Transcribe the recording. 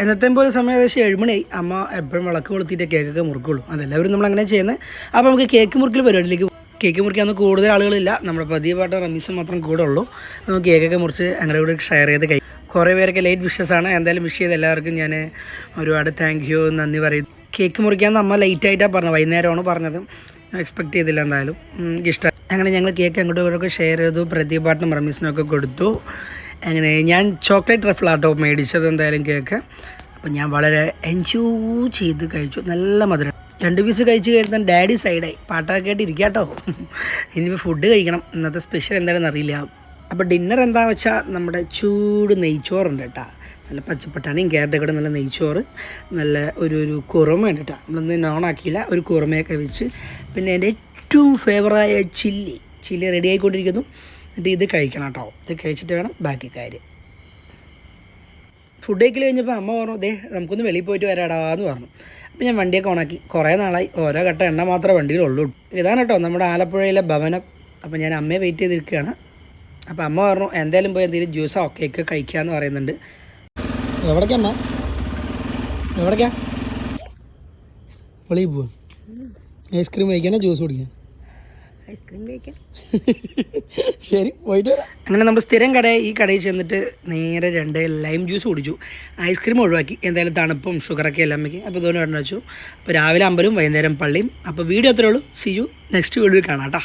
എന്നത്തെ പോലെ സമയം ഏകദേശം 7 മണിയായി. അമ്മ എപ്പോഴും വിളക്ക് കൊളുത്തിയിട്ട് കേക്കൊക്കെ മുറുക്കുള്ളൂ. അതെല്ലാവരും നമ്മളങ്ങനെ ചെയ്യുന്നത്. അപ്പോൾ നമുക്ക് കേക്ക് മുറിക്കൽ പരിപാടിയിലേക്ക്. കേക്ക് മുറിക്കാൻ കൂടുതൽ ആളുകളില്ല, നമ്മുടെ പതിവായിട്ട് റമീസ് മാത്രം കൂടെ ഉള്ളൂ. നമുക്ക് കേക്കൊക്കെ മുറിച്ച് അങ്ങനെ കൂടെ ഷെയർ ചെയ്ത് കഴിയും. കുറേ പേരൊക്കെ ലേറ്റ് വിഷസാണ്. എന്തായാലും വിഷ് ചെയ്ത് എല്ലാവർക്കും ഞാൻ ഒരുപാട് താങ്ക് യു നന്ദി പറയും. കേക്ക് മുറിക്കാൻ അമ്മ ലേറ്റായിട്ടാണ് പറഞ്ഞത്, വൈകുന്നേരമാണ് പറഞ്ഞത്. എക്സ്പെക്ട് ചെയ്തില്ല, എന്തായാലും ഇഷ്ടം. അങ്ങനെ ഞങ്ങൾ കേക്ക് അങ്ങോട്ടും ഇങ്ങോട്ടൊക്കെ ഷെയർ ചെയ്തു, പ്രതിഭാട്ടിനും റമീസിനൊക്കെ കൊടുത്തു. അങ്ങനെ ഞാൻ ചോക്ലേറ്റ് റഫിളാട്ടോ മേടിച്ചത് എന്തായാലും കേക്ക്. അപ്പോൾ ഞാൻ വളരെ എൻജോയ് ചെയ്ത് കഴിച്ചു. നല്ല മധുരം. 2 പീസ് കഴിച്ച് കഴിഞ്ഞാൽ ഡാഡി സൈഡായി പാട്ടൊക്കെ ആയിട്ട് ഇരിക്കുക കേട്ടോ. ഇനിയിപ്പോൾ ഫുഡ് കഴിക്കണം. ഇന്നത്തെ സ്പെഷ്യൽ എന്താണെന്ന് അറിയില്ല. അപ്പോൾ ഡിന്നർ എന്താണെന്ന് വെച്ചാൽ നമ്മുടെ ചൂട് നെയ്ച്ചോറുണ്ട് കേട്ടോ. നല്ല പച്ചപ്പട്ടാണിയും ക്യാരറ്റൊക്കെ കൂടെ നല്ല നെയ്ച്ചോറ്, നല്ല ഒരു കുറുമയുണ്ട് കേട്ടോ. നമ്മളൊന്ന് നോണാക്കിയില്ല, ഒരു കുറുമയൊക്കെ വെച്ച്. പിന്നെ എൻ്റെ ഏറ്റവും ഫേവറായ ചില്ലി റെഡി ആയിക്കൊണ്ടിരിക്കുന്നു. എന്നിട്ട് ഇത് കഴിക്കണം കേട്ടോ. ഇത് കഴിച്ചിട്ട് വേണം ബാക്കി കാര്യം. ഫുഡ് കഴിക്കൽ കഴിഞ്ഞപ്പോൾ അമ്മ പറഞ്ഞു, ദേ നമുക്കൊന്ന് വെളിയിൽ പോയിട്ട് വരാടാന്ന് പറഞ്ഞു. അപ്പോൾ ഞാൻ വണ്ടിയൊക്കെ ഓണാക്കി. കുറേ നാളായി ഓരോ ഘട്ടം എണ്ണ മാത്രമേ വണ്ടിയിലുള്ളൂ. ഇതാണ് കേട്ടോ നമ്മുടെ ആലപ്പുഴയിലെ ഭവനം. അപ്പോൾ ഞാൻ അമ്മയെ വെയിറ്റ് ചെയ്തിരിക്കുകയാണ്. അപ്പോൾ അമ്മ പറഞ്ഞു എന്തായാലും പോയി എന്തെങ്കിലും ജ്യൂസോ കേക്ക് കഴിക്കാമെന്ന് പറയുന്നുണ്ട്. എവിടേക്കാ അമ്മ? എവിടേക്കാ? വെളിയിൽ പോവാ? ഐസ്ക്രീം കഴിക്കാനോ ജ്യൂസ് കുടിക്കാൻ? ഐസ്ക്രീം കഴിക്കാം. ശരി, പോയിട്ട് വരാം. അങ്ങനെ നമ്മൾ സ്ഥിരം ഈ കടയിൽ ചെന്നിട്ട് നേരെ 2 ലൈം ജ്യൂസ് കുടിച്ചു. ഐസ്ക്രീം ഒഴിവാക്കി. എന്തായാലും തണുപ്പും ഷുഗറൊക്കെ എല്ലാം അമ്മയ്ക്ക്. അപ്പോൾ ഇതുകൊണ്ട് വെച്ചു. അപ്പോൾ രാവിലെ അമ്പലവും വൈകുന്നേരം പള്ളിയും. അപ്പോൾ വീഡിയോ അത്രേ ഉള്ളൂ. സി യു നെക്സ്റ്റ് വീഡിയോയിൽ കാണാം കേട്ടോ.